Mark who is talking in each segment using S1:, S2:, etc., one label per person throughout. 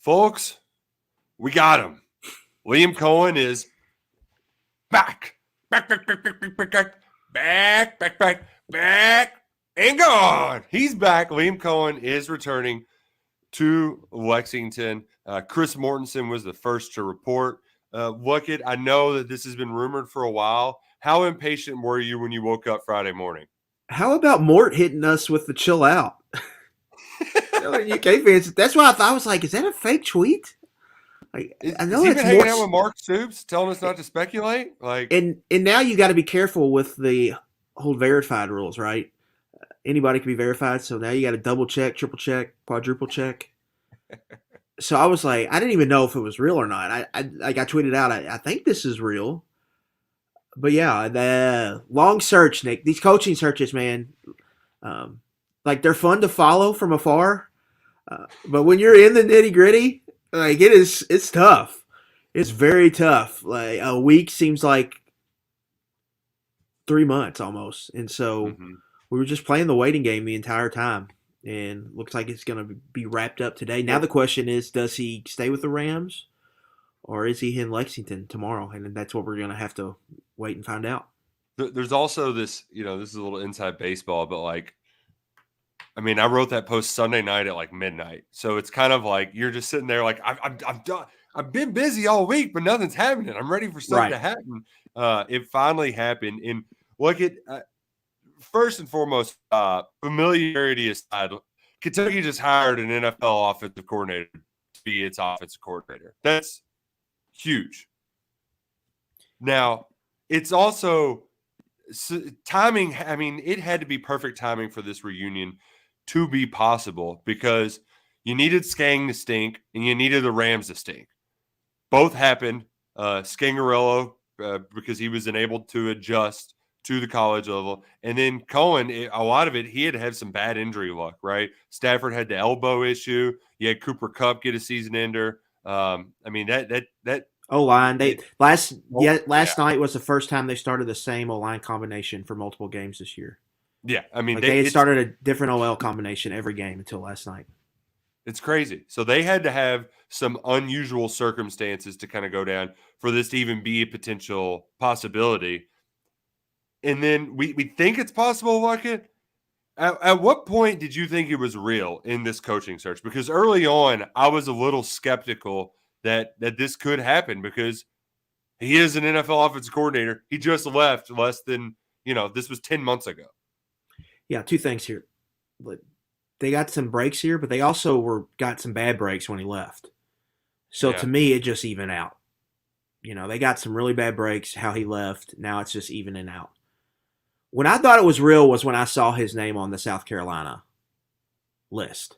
S1: Folks, we got him. Liam Cohen is back. Back, and gone. He's back. Liam Cohen is returning to Lexington. Chris Mortensen was the first to report. Luckett, I know that this has been rumored for a while. How impatient were you when you woke up Friday morning?
S2: How about Mort hitting us with the chill out? UK fans, that's why I was like, is that a fake tweet?
S1: I know it's been hanging out with Mark Stoops, telling us not to speculate.
S2: And now you got to be careful with the whole verified rules, right? Anybody can be verified, so now you got to double check, triple check, quadruple check. So I was like, I didn't even know if it was real or not. I tweeted out, I think this is real. But yeah, the long search, Nick. These coaching searches, man, they're fun to follow from afar. But when you're in the nitty gritty, it's tough. It's very tough. Like a week seems like 3 months almost, and so we were just playing the waiting game the entire time. And looks like it's going to be wrapped up today. Now the question is, does he stay with the Rams, or is he in Lexington tomorrow? And that's what we're going to have to wait and find out.
S1: There's also this, this is a little inside baseball, but I wrote that post Sunday night at midnight. So it's kind of like you're just sitting there like, I'm done. I've been busy all week, but nothing's happening. I'm ready for something to happen. It finally happened. And look at first and foremost, familiarity aside, Kentucky just hired an NFL offensive coordinator to be its offensive coordinator. That's huge. Now, it's also timing. It had to be perfect timing for this reunion to be possible because you needed Skang to stink and you needed the Rams to stink. Both happened. Scangarello, because he was unable to adjust to the college level. And then Cohen, a lot of it, he had to have some bad injury luck, right? Stafford had the elbow issue. You had Cooper Kupp get a season ender. That
S2: O-line. Last night was the first time they started the same O-line combination for multiple games this year.
S1: Yeah,
S2: they had started a different OL combination every game until last night.
S1: It's crazy. So they had to have some unusual circumstances to kind of go down for this to even be a potential possibility. And then we think it's possible, Luckett. At what point did you think it was real in this coaching search? Because early on, I was a little skeptical that this could happen because he is an NFL offensive coordinator. He just left less than, this was 10 months ago.
S2: Yeah, two things here. They got some breaks here, but they also got some bad breaks when he left. So to me, it just evened out. They got some really bad breaks, how he left. Now it's just evening out. When I thought it was real was when I saw his name on the South Carolina list.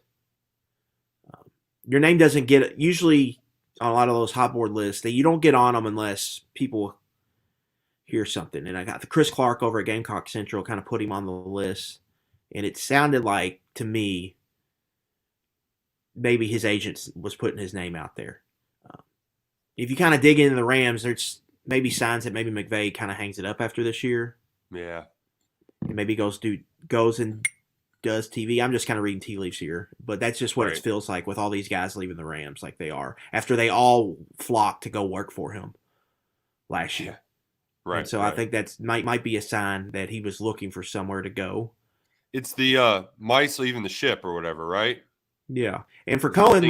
S2: Your name doesn't get – usually on a lot of those hot board lists, you don't get on them unless people hear something. And I got the Chris Clark over at Gamecock Central kind of put him on the list. And it sounded like, to me, maybe his agent was putting his name out there. If you kind of dig into the Rams, there's maybe signs that maybe McVay kind of hangs it up after this year.
S1: Yeah.
S2: And maybe goes and does TV. I'm just kind of reading tea leaves here. But that's just what it feels like with all these guys leaving the Rams like they are. After they all flocked to go work for him last year.
S1: Right.
S2: And so I think that might be a sign that he was looking for somewhere to go.
S1: It's the mice leaving the ship or whatever, right?
S2: Yeah. And for Cohen,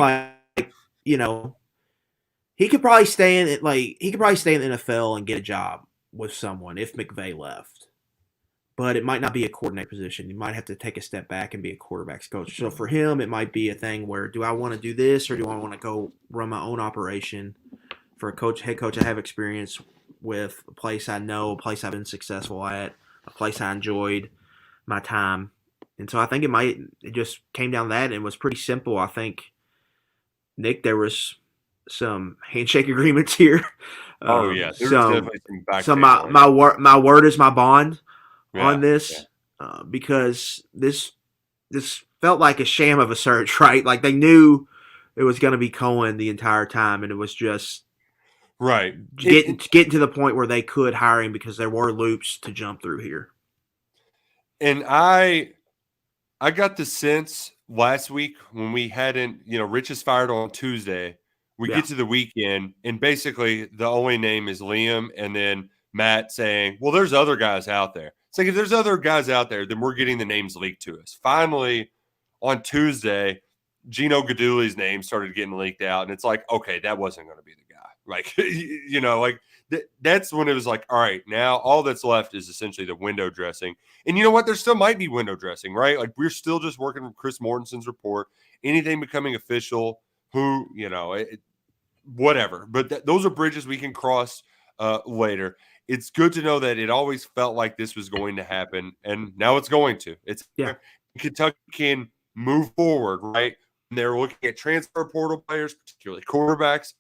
S2: he could probably stay in the NFL and get a job with someone if McVay left. But it might not be a coordinator position. You might have to take a step back and be a quarterback's coach. So for him, it might be a thing where, do I want to do this or do I want to go run my own operation? For a head coach I have experience with, a place I know, a place I've been successful at, a place I enjoyed my time. And so I think it just came down to that, and it was pretty simple. I think, Nick, there was some handshake agreements here.
S1: Oh yeah, there was definitely
S2: some my word is my bond on this, because this felt like a sham of a search, right? Like they knew it was going to be Cohen the entire time, and it was just getting to the point where they could hire him because there were loops to jump through here.
S1: And I got the sense last week when we hadn't, Rich is fired on Tuesday. We
S2: Yeah.
S1: get to the weekend, and basically the only name is Liam, and then Matt saying, well, there's other guys out there. It's like, if there's other guys out there, then we're getting the names leaked to us. Finally, on Tuesday, Gino Gadouli's name started getting leaked out, and it's like, okay, that wasn't going to be the guy. Like, that's when it was like, all right, now all that's left is essentially the window dressing. And you know what? There still might be window dressing, right? Like, we're still just working with Chris Mortensen's report. Anything becoming official, whatever. But those are bridges we can cross later. It's good to know that it always felt like this was going to happen, and now it's going to. Kentucky can move forward, right? And they're looking at transfer portal players, particularly quarterbacks.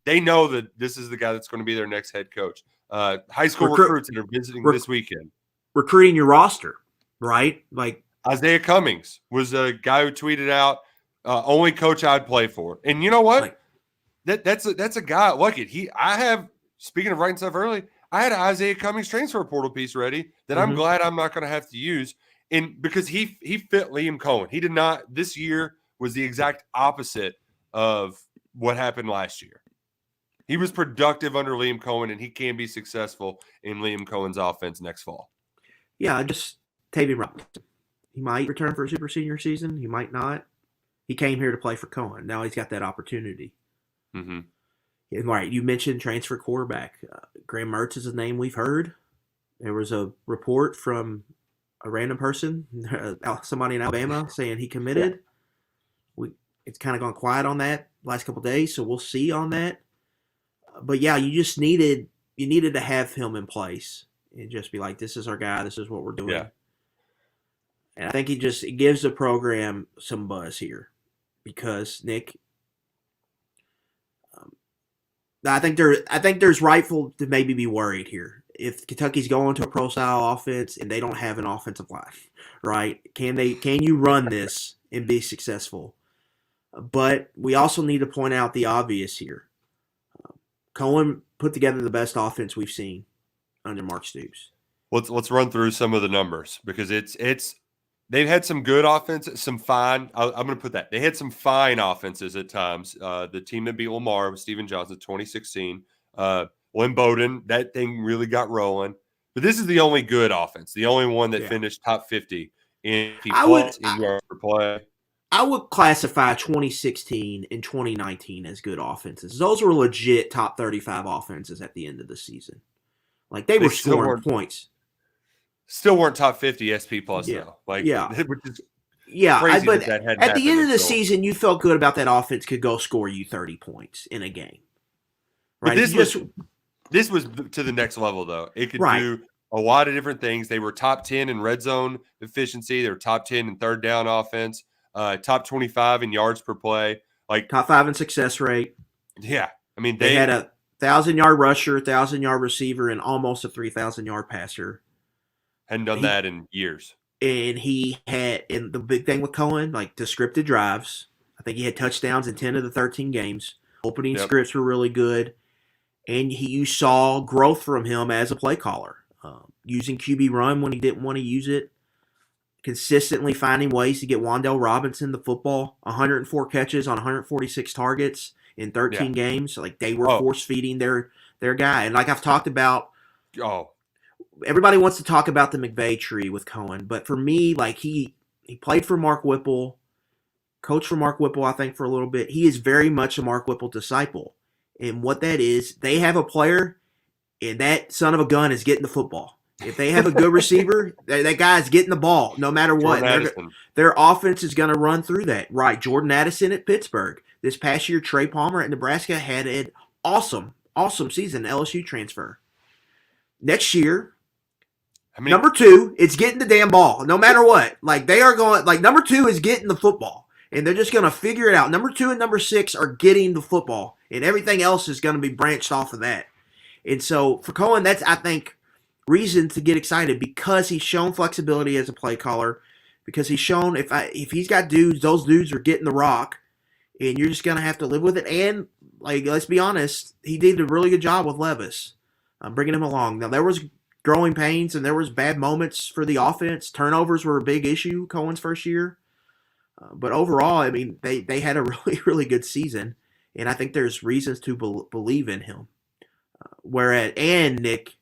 S1: They know that this is the guy that's going to be their next head coach. High school recruits that are visiting this weekend.
S2: Recruiting your roster, right? Like
S1: Isaiah Cummings was a guy who tweeted out, only coach I'd play for. And you know what? That's a guy. Luckett. Speaking of writing stuff early, I had an Isaiah Cummings transfer portal piece ready that I'm glad I'm not going to have to use. And because he fit Liam Cohen. He did not. This year was the exact opposite of what happened last year. He was productive under Liam Cohen, and he can be successful in Liam Cohen's offense next fall.
S2: Yeah, just Tavian Robinson. He might return for a super senior season. He might not. He came here to play for Cohen. Now he's got that opportunity.
S1: Mm-hmm.
S2: Yeah, right, you mentioned transfer quarterback. Graham Mertz is a name we've heard. There was a report from a random person, somebody in Alabama, saying he committed. It's kind of gone quiet on that last couple of days, so we'll see on that. But yeah, you just needed to have him in place and just be like, this is our guy, this is what we're doing. Yeah. And I think it gives the program some buzz here because Nick, I think there's rightful to maybe be worried here. If Kentucky's going to a pro style offense and they don't have an offensive line, right? Can you run this and be successful? But we also need to point out the obvious here. Cohen put together the best offense we've seen under Mark Stoops.
S1: Let's run through some of the numbers because they've had some good offenses, some fine. I'm going to put that. They had some fine offenses at times. The team that beat Lamar with Steven Johnson, 2016. Lynn Bowden, that thing really got rolling. But this is the only good offense, the only one that finished top 50 in yards per play.
S2: I would classify 2016 and 2019 as good offenses. Those were legit top 35 offenses at the end of the season. Like they were scoring points.
S1: Still weren't top 50 SP plus though.
S2: Which is
S1: crazy
S2: but
S1: that hadn't
S2: at the end of the season, you felt good about that offense could go score you 30 points in a game. Right?
S1: But this was to the next level though. It could do a lot of different things. They were top 10 in red zone efficiency. They were top 10 in third down offense. Top 25 in yards per play, like
S2: top 5 in success rate.
S1: Yeah, I mean
S2: they had a 1,000-yard rusher, 1,000-yard receiver, and almost a 3,000-yard passer.
S1: Hadn't done that in years.
S2: And the big thing with Cohen, like the scripted drives. I think he had touchdowns in 10 of the 13 games. Opening scripts were really good, and you saw growth from him as a play caller, using QB run when he didn't want to use it. Consistently finding ways to get Wan'Dale Robinson the football, 104 catches on 146 targets in 13 games. Like they were force feeding their guy. And like I've talked about, everybody wants to talk about the McVay tree with Cohen, but for me, like he played for Mark Whipple, coached for Mark Whipple, I think for a little bit. He is very much a Mark Whipple disciple. And what that is, they have a player, and that son of a gun is getting the football. If they have a good receiver, that guy's getting the ball no matter what. Their offense is going to run through that. Right, Jordan Addison at Pittsburgh. This past year, Trey Palmer at Nebraska had an awesome season, LSU transfer. Next year, number 2, it's getting the damn ball no matter what. Like they are going, like number 2 is getting the football, and they're just going to figure it out. Number 2 and number 6 are getting the football, and everything else is going to be branched off of that. And so for Cohen, that's, I think, reason to get excited because he's shown flexibility as a play caller, because he's shown if he's got dudes, those dudes are getting the rock, and you're just going to have to live with it. And, like, let's be honest, he did a really good job with Levis, bringing him along. Now, there was growing pains and there was bad moments for the offense. Turnovers were a big issue Cohen's first year. But overall, I mean, they had a really, really good season, and I think there's reasons to believe in him. Whereas, and Nick,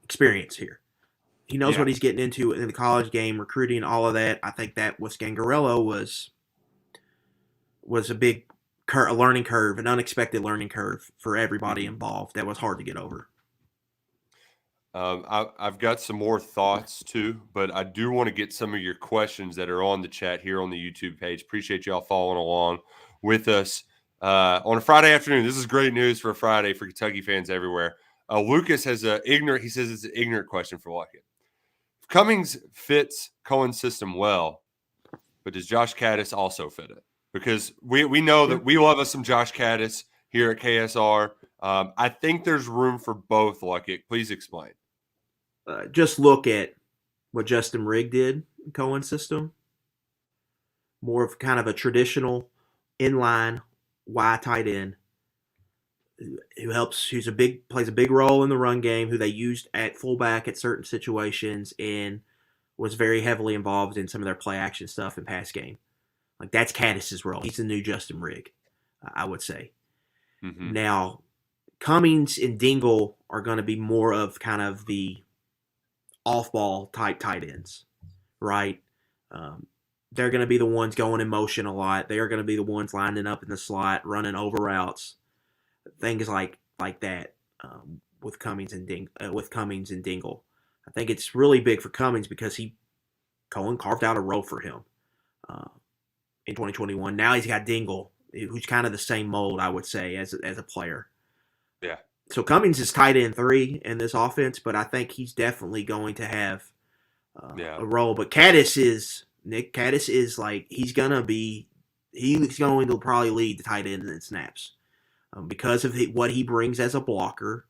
S2: experience here. He knows
S1: Yeah.
S2: what he's getting into in the college game, recruiting, all of that. I think that with Scangarello was a big a learning curve, an unexpected learning curve for everybody involved that was hard to get over.
S1: I've got some more thoughts too, but I do want to get some of your questions that are on the chat here on the YouTube page. Appreciate y'all following along with us on a Friday afternoon. This is great news for a Friday for Kentucky fans everywhere. Lucas has he says it's an ignorant question for Luckett. If Cummings fits Cohen's system well, but does Josh Caddis also fit it? Because we know that we love us some Josh Caddis here at KSR. I think there's room for both, Luckett. Please explain.
S2: Just look at what Justin Rigg did in Cohen's system. More of kind of a traditional inline Y tight end who's plays a big role in the run game, who they used at fullback at certain situations, and was very heavily involved in some of their play action stuff in pass game. Like, that's Caddis's role. He's the new Justin Rigg, I would say. Mm-hmm. Now, Cummings and Dingle are going to be more of kind of the off-ball type tight ends, right? They're going to be the ones going in motion a lot. They are going to be the ones lining up in the slot, running over routes, things like that. With Cummings and Dingle, I think it's really big for Cummings because Cohen carved out a role for him in 2021. Now he's got Dingle, who's kind of the same mold, I would say, as a player.
S1: Yeah.
S2: So Cummings is tight end 3 in this offense, but I think he's definitely going to have a role. But Caddis is like he's going to probably lead the tight end in snaps because of what he brings as a blocker.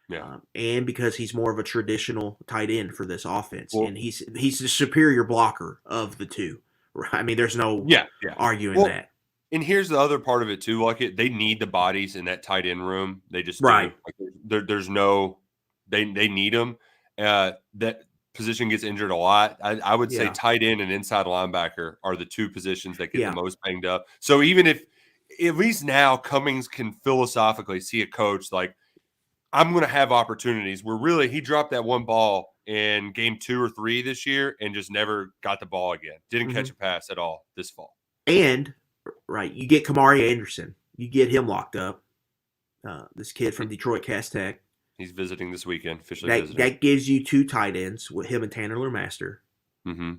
S1: Yeah.
S2: And because he's more of a traditional tight end for this offense, and he's the superior blocker of the two. I mean, there's no arguing that.
S1: And here's the other part of it too. Like they need the bodies in that tight end room. They just do.
S2: Right.
S1: Like, there's no. They need them. That position gets injured a lot. I would say tight end and inside linebacker are the two positions that get the most banged up. So even if at least now Cummings can philosophically see a coach like, I'm going to have opportunities where really he dropped that one ball in game 2 or 3 this year and just never got the ball again. Didn't catch a pass at all this fall.
S2: And, right, you get Kamari Anderson. You get him locked up. This kid from Detroit Cass Tech.
S1: He's visiting this weekend, officially visiting.
S2: That gives you 2 tight ends with him and Tanner Lermaster.
S1: Mm-hmm.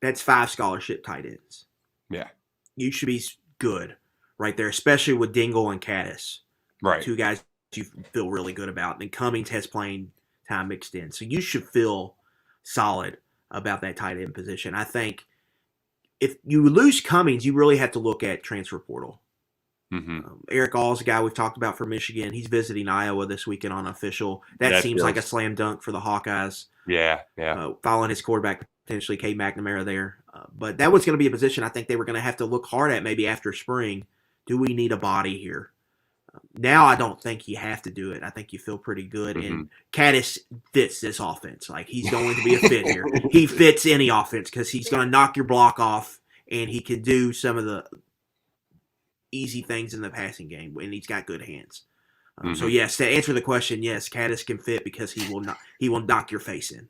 S2: That's 5 scholarship tight ends.
S1: Yeah.
S2: You should be good right there, especially with Dingle and Caddis.
S1: Right.
S2: 2 guys you feel really good about. And Cummings has playing time mixed in. So you should feel solid about that tight end position. I think if you lose Cummings, you really have to look at transfer portal.
S1: Mm-hmm.
S2: Eric All's a guy we've talked about for Michigan. He's visiting Iowa this weekend on official. That seems like a slam dunk for the Hawkeyes.
S1: Yeah.
S2: Following his quarterback, potentially Cade McNamara there. But that was going to be a position I think they were going to have to look hard at maybe after spring. Do we need a body here? Now I don't think you have to do it. I think you feel pretty good. Mm-hmm. And Caddis fits this offense. Like, he's going to be a fit here. He fits any offense because he's going to knock your block off, and he can do some of the easy things in the passing game, and he's got good hands. So yes, to answer the question, yes, Caddis can fit because he will knock your face in.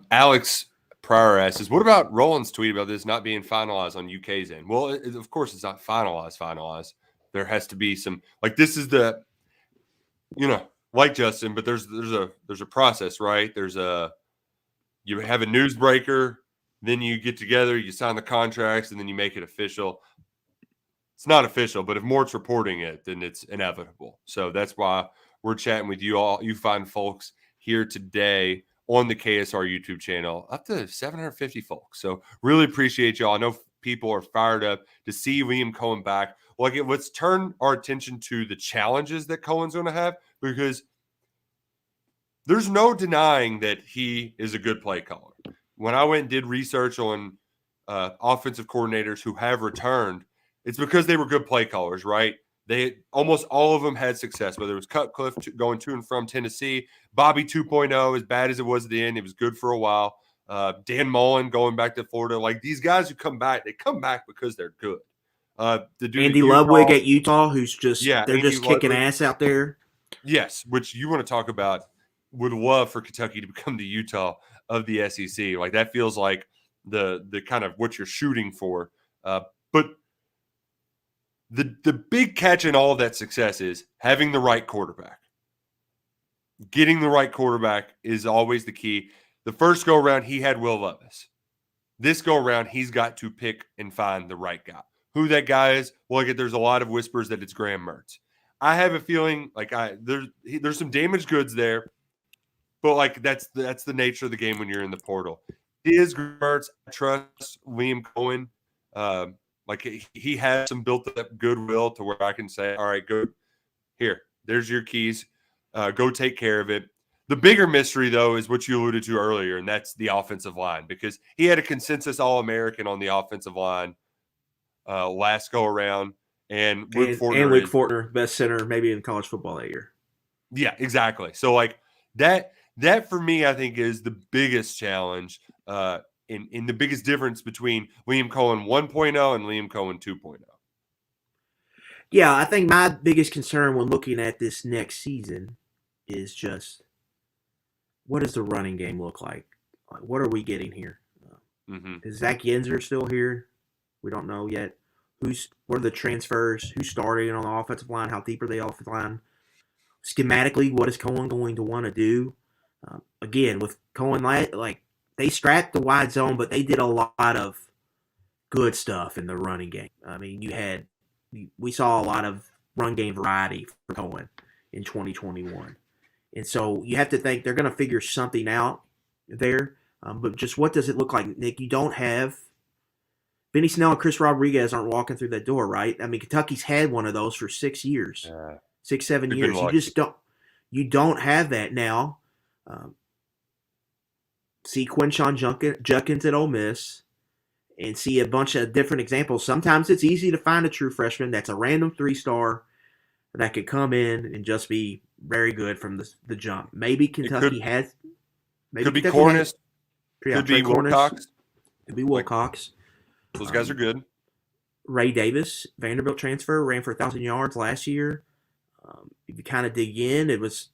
S1: Alex Pryor asks, what about Roland's tweet about this not being finalized on UK's end? Well, of course it's not finalized. There has to be some, like, this is the, like Justin, but there's a process, right? You have a newsbreaker, then you get together, you sign the contracts, and then you make it official. It's not official, but if Mort's reporting it, then it's inevitable. So that's why we're chatting with you all, you fine folks here today on the KSR YouTube channel, up to 750 folks. So really appreciate y'all. I know people are fired up to see Liam Cohen back. Let's turn our attention to the challenges that Cohen's going to have, because there's no denying that he is a good play caller. When I went and did research on offensive coordinators who have returned, it's because they were good play callers, right? They almost all of them had success, whether it was Cutcliffe going to and from Tennessee, Bobby 2.0, as bad as it was at the end, it was good for a while. Dan Mullen going back to Florida. Like these guys who come back, they come back because they're good. The dude
S2: Andy
S1: at
S2: Ludwig at Utah, who's just they're
S1: Andy
S2: just kicking
S1: Ludwig.
S2: ass out there.
S1: Yes, which you want to talk about. Would love for Kentucky to become the Utah of the SEC. Like that feels like the kind of what you're shooting for. But the big catch in all of that success is having the right quarterback. Getting the right quarterback is always the key. The first go around, he had Will Levis. This go around, he's got to pick and find the right guy. Who that guy is? Well, there's a lot of whispers that it's Graham Mertz. I have a feeling like there's some damaged goods there, but like that's the nature of the game when you're in the portal. Is Mertz? I trust Liam Cohen. Like he has some built up goodwill to where I can say, all right, go here. There's your keys. Go take care of it. The bigger mystery, though, is what you alluded to earlier, and that's the offensive line, because he had a consensus All-American on the offensive line last go-around, and Luke
S2: Fortner, best center maybe in college football that year.
S1: Yeah, exactly. So, like, that for me, I think, is the biggest challenge in the biggest difference between Liam Cohen 1.0 and Liam Cohen 2.0.
S2: Yeah, I think my biggest concern when looking at this next season is just what does the running game look like? What are we getting here? Is Zach Yenzer still here? We don't know yet. What are the transfers? Who's starting on the offensive line? How deep are they offensive line? Schematically, what is Cohen going to want to do? Again, with Cohen, like they strapped the wide zone, but they did a lot of good stuff in the running game. I mean, we saw a lot of run game variety for Cohen in 2021. And so you have to think they're going to figure something out there. But just what does it look like, Nick? You don't have Benny Snell and Chris Rodriguez aren't walking through that door, right? I mean, Kentucky's had one of those for 6 years, 6-7 years. You just don't have that now. See Quinshon Judkins at Ole Miss and see a bunch of different examples. Sometimes it's easy to find a true freshman that's a random 3-star that could come in and just be very good from the jump. Maybe Kentucky has. Maybe
S1: could be Cornish.
S2: Could be
S1: Wilcox.
S2: Could be Wilcox.
S1: Those guys are good.
S2: Ray Davis, Vanderbilt transfer, ran for 1,000 yards last year. If you kind of dig in, it was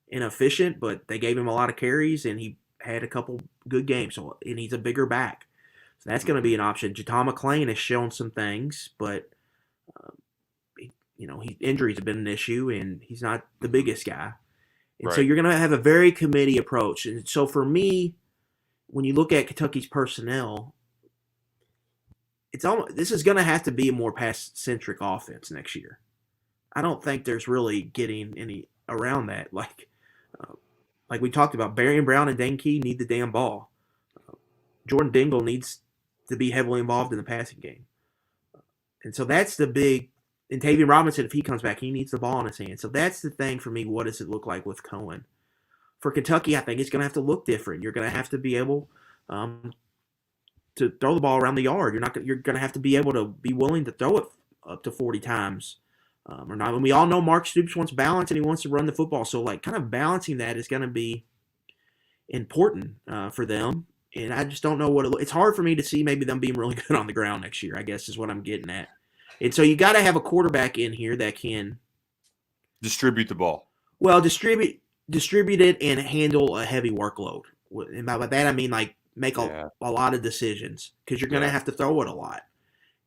S2: inefficient, but they gave him a lot of carries, and he had a couple good games. And he's a bigger back. So that's going to be an option. Jaton McClain has shown some things, but injuries have been an issue, and he's not the biggest guy. And so you're going to have a very committee approach. And so for me, when you look at Kentucky's personnel, this is going to have to be a more pass-centric offense next year. I don't think there's really getting any around that. Like we talked about, Barian Brown and Dane Key need the damn ball. Jordan Dingle needs to be heavily involved in the passing game. And so that's the big – and Tavian Robinson, if he comes back, he needs the ball in his hand. So that's the thing for me. What does it look like with Cohen? For Kentucky, I think it's going to have to look different. You're going to have to be able to throw the ball around the yard. You're going to have to be able to be willing to throw it up to 40 times or not. And we all know Mark Stoops wants balance and he wants to run the football. So, like, kind of balancing that is going to be important for them. And I just don't know it's hard for me to see maybe them being really good on the ground next year, I guess is what I'm getting at. And so you got to have a quarterback in here that can
S1: distribute the ball.
S2: Well, distribute it and handle a heavy workload. And by that I mean like make a lot of decisions because you're going to have to throw it a lot.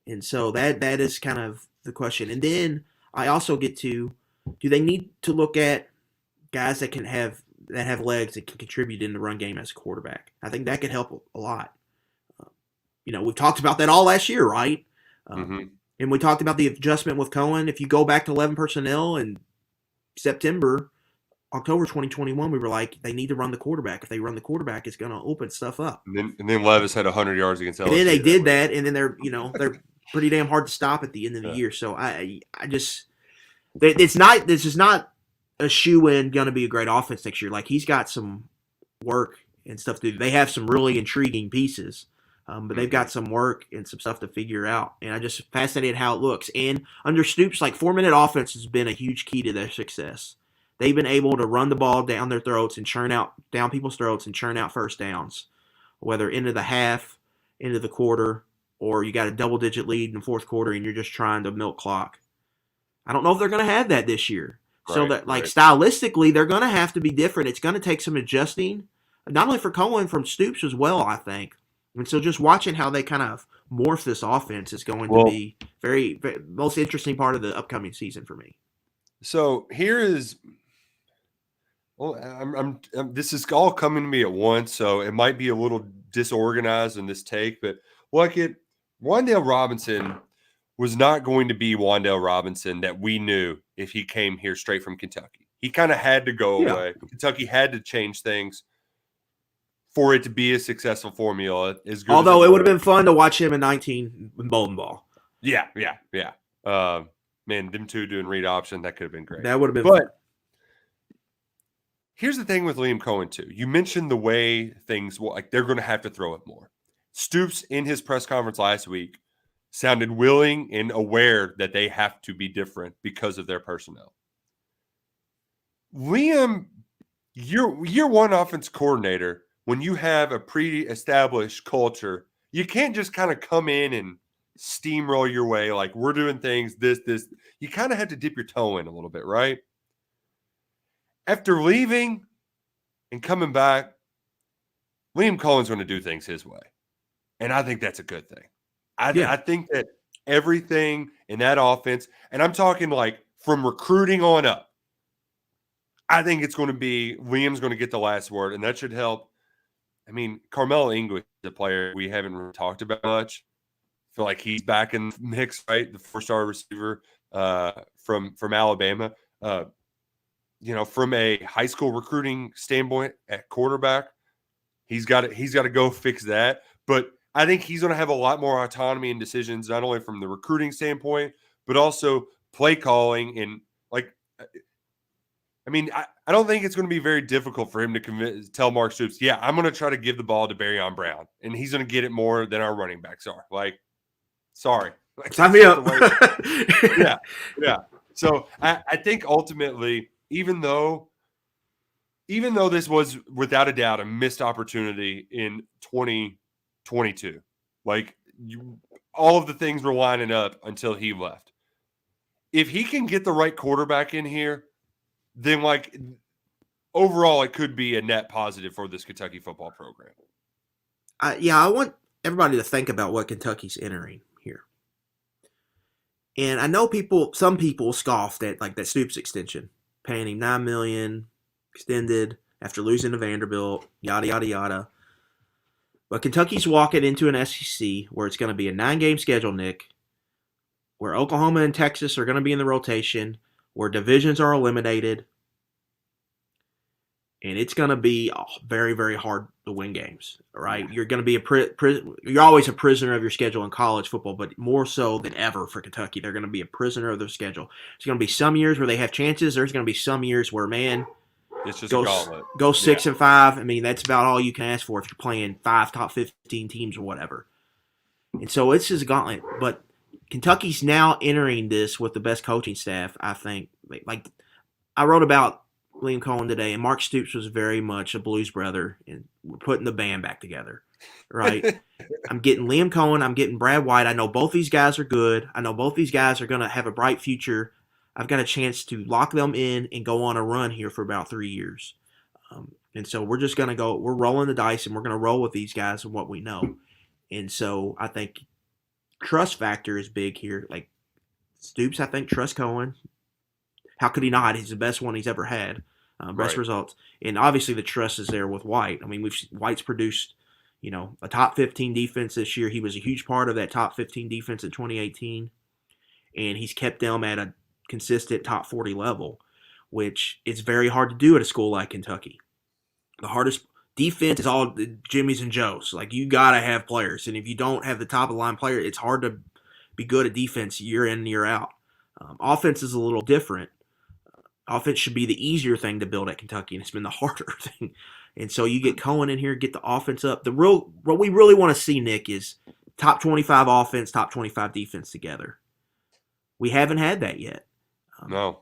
S2: And so that is kind of the question. And then I also get to, do they need to look at guys that have legs that can contribute in the run game as a quarterback? I think that could help a lot. We've talked about that all last year, right? And we talked about the adjustment with Cohen. If you go back to 11 personnel in October 2021, we were like, they need to run the quarterback. If they run the quarterback, it's going to open stuff up.
S1: And then Levis had 100 yards against LSU.
S2: And then they did that, and then they're pretty damn hard to stop at the end of the year. So I just this is not a shoe-in going to be a great offense next year. Like, he's got some work and stuff to do. They have some really intriguing pieces, but they've got some work and some stuff to figure out. And I'm just fascinated how it looks. And under Stoops, like, 4-minute offense has been a huge key to their success. They've been able to run the ball down their throats and down people's throats and churn out first downs. whether into the half, into the quarter, or you got a double-digit lead in the fourth quarter and you're just trying to milk clock. I don't know if they're going to have that this year. So that, like, stylistically, they're going to have to be different. It's going to take some adjusting, not only for Cohen, from Stoops as well, I think. And so just watching how they kind of morph this offense is going to be very, very most interesting part of the upcoming season for me.
S1: So here is, well, this is all coming to me at once, so it might be a little disorganized in this take, but Luckett, Wan'Dale Robinson was not going to be Wan'Dale Robinson that we knew if he came here straight from Kentucky. He kind of had to go away. Kentucky had to change things for it to be a successful formula.
S2: Although it would have been fun to watch him in 19 in bowling ball.
S1: Yeah. Man, them two doing read option, that could have been great.
S2: That would have been fun.
S1: Here's the thing with Liam Cohen, too. You mentioned the way things, like they're going to have to throw it more. Stoops, in his press conference last week, sounded willing and aware that they have to be different because of their personnel. Liam, you're one offense coordinator. When you have a pre-established culture, you can't just kind of come in and steamroll your way like we're doing things this. You kind of have to dip your toe in a little bit, right? After leaving and coming back, Liam Cohen's going to do things his way. And I think that's a good thing. I think that everything in that offense, and I'm talking like from recruiting on up, I think it's going to be Liam's going to get the last word, and that should help. I mean, Carmelo English is a player we haven't really talked about much. I feel like he's back in the mix, right? The 4-star receiver from Alabama. From a high school recruiting standpoint at quarterback, he's got to go fix that. But I think he's going to have a lot more autonomy and decisions, not only from the recruiting standpoint, but also play calling. And I don't think it's going to be very difficult for him to tell Mark Stoops, yeah, I'm going to try to give the ball to Barryon Brown, and he's going to get it more than our running backs are. Like, sorry.
S2: Sign me up.
S1: Yeah. So I think ultimately, even though this was without a doubt a missed opportunity in 2022, all of the things were lining up until he left. If he can get the right quarterback in here, then overall it could be a net positive for this Kentucky football program.
S2: I want everybody to think about what Kentucky's entering here. And I know some people scoffed at that Stoops extension, paying him $9 million extended after losing to Vanderbilt, yada yada yada. But Kentucky's walking into an SEC where it's going to be a 9-game schedule, Nick, where Oklahoma and Texas are going to be in the rotation, where divisions are eliminated, and it's going to be very, very hard to win games. Right? You're going to be you're always a prisoner of your schedule in college football, but more so than ever for Kentucky, they're going to be a prisoner of their schedule. There's going to be some years where they have chances. There's going to be some years where, man,
S1: it's just a gauntlet.
S2: Go 6-5. I mean, that's about all you can ask for if you're playing 5 top 15 teams or whatever. And so it's just a gauntlet. But Kentucky's now entering this with the best coaching staff, I think. Like I wrote about Liam Cohen today, and Mark Stoops was very much a blues brother, and we're putting the band back together, right? I'm getting Liam Cohen. I'm getting Brad White. I know both these guys are good. I know both these guys are going to have a bright future. I've got a chance to lock them in and go on a run here for about 3 years. And so we're just going to we're rolling the dice, and we're going to roll with these guys and what we know. And so I think trust factor is big here. Like Stoops, I think, trusts Cohen. How could he not? He's the best one he's ever had. Best results. And obviously the trust is there with White. I mean, White's produced, a top 15 defense this year. He was a huge part of that top 15 defense in 2018. And he's kept them at a consistent top 40 level, which is very hard to do at a school like Kentucky. The hardest defense is all the Jimmys and Joes. Like, you got to have players. And if you don't have the top of the line player, it's hard to be good at defense year in and year out. Offense is a little different. Offense should be the easier thing to build at Kentucky, and it's been the harder thing. And so you get Cohen in here, get the offense up. What we really want to see, Nick, is top 25 offense, top 25 defense together. We haven't had that yet.
S1: No.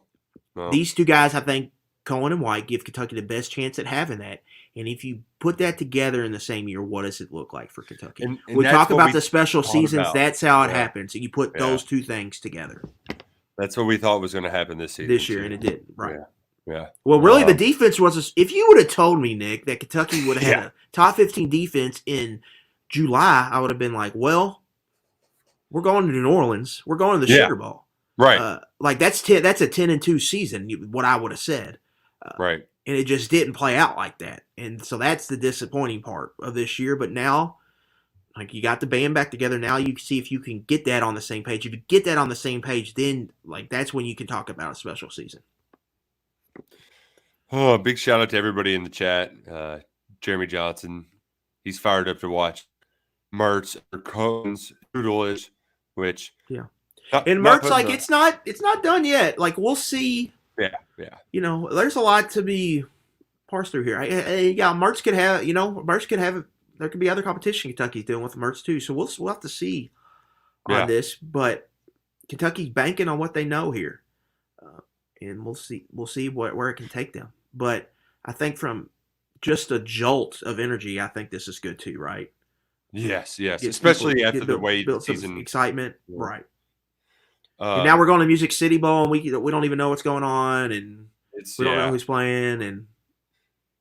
S2: These two guys, I think, Cohen and White give Kentucky the best chance at having that. And if you put that together in the same year, what does it look like for Kentucky?
S1: And
S2: we
S1: that's
S2: talk
S1: what
S2: about
S1: we
S2: the special
S1: thought
S2: seasons.
S1: about.
S2: That's how it
S1: Yeah.
S2: happens. And you put those two things together.
S1: That's what we thought was going to happen this season.
S2: This year, and it didn't. Right.
S1: Yeah.
S2: Well, really, the defense was. If you would have told me, Nick, that Kentucky would have had a top 15 defense in July, I would have been like, well, we're going to New Orleans. We're going to the Sugar Bowl.
S1: Right.
S2: Like that's a 10-2 season. What I would have said.
S1: Right.
S2: And it just didn't play out like that. And so that's the disappointing part of this year. But now, like, you got the band back together. Now you can see if you can get that on the same page. If you get that on the same page, then, like, that's when you can talk about a special season.
S1: Oh, big shout out to everybody in the chat. Jeremy Johnson, he's fired up to watch Mertz or Cohen's tutelage, which
S2: and Mertz, like, it's not done yet. Like, we'll see.
S1: Yeah.
S2: You know, there's a lot to be parsed through here. Mertz could have. There could be other competition Kentucky's doing with Mertz too. So we'll have to see on this. But Kentucky's banking on what they know here, and we'll see where it can take them. But I think from just a jolt of energy, I think this is good too, right?
S1: Yes. Especially after the way the season
S2: excitement, right? And now we're going to Music City Bowl, and we don't even know what's going on, and we don't know who's playing. And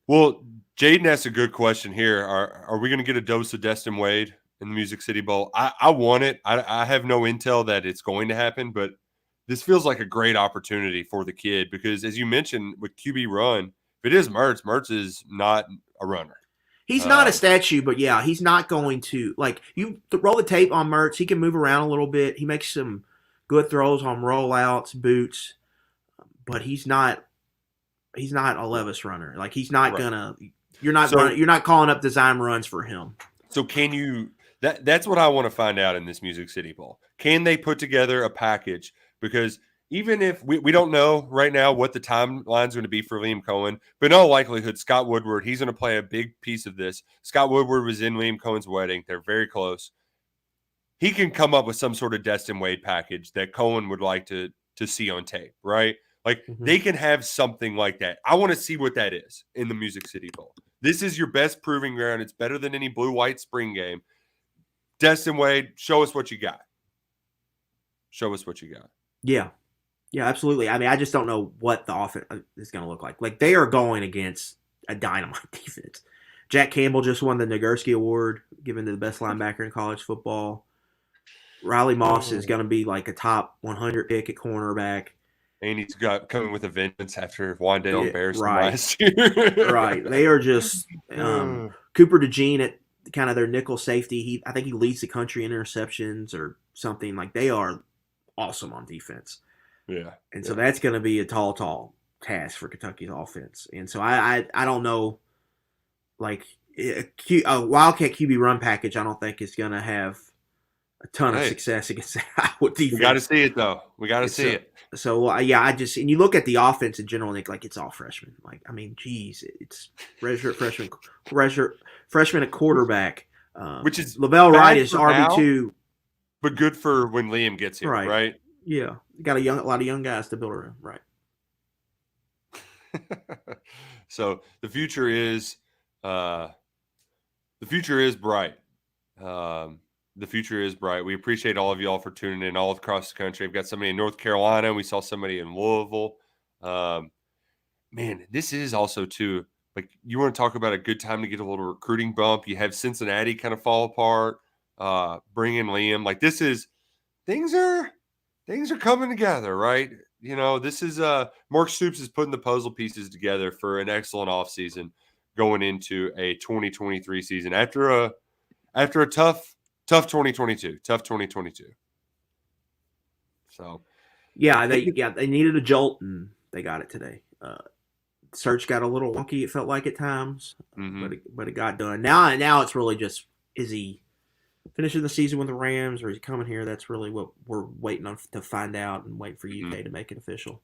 S1: well, Jaden asked a good question here. Are we going to get a dose of Destin Wade in the Music City Bowl? I want it. I have no intel that it's going to happen, but this feels like a great opportunity for the kid because, as you mentioned, with QB run, if it is Mertz is not a runner.
S2: He's not a statue, but yeah, he's not going to, like, you roll the tape on Mertz. He can move around a little bit. He makes some good throws on rollouts, boots, but he's not a Levis runner. Like, he's not gonna. You're not calling up design runs for him.
S1: So can you? That's what I want to find out in this Music City Bowl. Can they put together a package? Because even if we don't know right now what the timeline is going to be for Liam Cohen, but in all likelihood, Scott Woodward, he's going to play a big piece of this. Scott Woodward was in Liam Cohen's wedding. They're very close. He can come up with some sort of Destin Wade package that Cohen would like to see on tape, right? Like, they can have something like that. I want to see what that is in the Music City Bowl. This is your best proving ground. It's better than any blue-white spring game. Destin Wade, show us what you got. Show us what you got.
S2: Yeah, absolutely. I mean, I just don't know what the offense is going to look like. Like, they are going against a dynamite defense. Jack Campbell just won the Nagurski Award, given to the best linebacker in college football. Riley Moss is going to be like a top 100 pick at cornerback.
S1: And he's coming with a vengeance after Wandale embarrassed him last
S2: year.
S1: Right.
S2: Right. They are just Cooper DeJean at kind of their nickel safety. I think he leads the country in interceptions or something. Like, they are awesome on defense.
S1: Yeah.
S2: And so that's going to be a tall task for Kentucky's offense. And so I don't know, like, a Wildcat QB run package I don't think is going to have a ton of success against the Iowa defense.
S1: We got to see it, though. We got to see it.
S2: So, and you look at the offense in general, Nick, like, it's all freshmen. Like, I mean, geez, it's freshman at quarterback.
S1: Which is
S2: Lavelle Wright is RB2.
S1: But good for when Liam gets here, right?
S2: Yeah. You got a lot of young guys to build around, right?
S1: So the future is bright. The future is bright. We appreciate all of y'all for tuning in all across the country. I've got somebody in North Carolina. We saw somebody in Louisville. Man, this is also too, like, you want to talk about a good time to get a little recruiting bump. You have Cincinnati kind of fall apart. Bring in Liam. Like, this is things are coming together, right? You know, this is Mark Stoops is putting the puzzle pieces together for an excellent offseason going into a 2023 season after a tough 2022. So,
S2: they needed a jolt, and they got it today. Search got a little wonky, it felt like at times, but it got done. Now it's really just, is he finishing the season with the Rams, or is he coming here? That's really what we're waiting on to find out, and waiting for UK to make it official.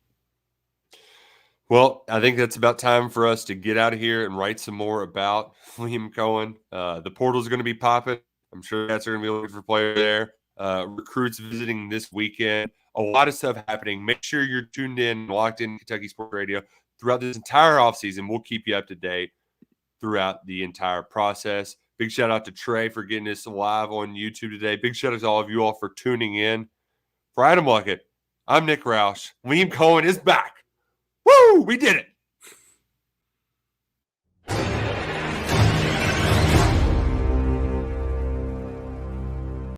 S1: Well, I think that's about time for us to get out of here and write some more about Liam Cohen. The portal is going to be popping. I'm sure that's going to be looking for players there. Recruits visiting this weekend. A lot of stuff happening. Make sure you're tuned in, locked in Kentucky Sports Radio. throughout this entire offseason. We'll keep you up to date throughout the entire process. Big shout out to Trey for getting us live on YouTube today. Big shout out to all of you all for tuning in. For Adam Luckett, I'm Nick Roush. Liam Cohen is back. Woo! We did it.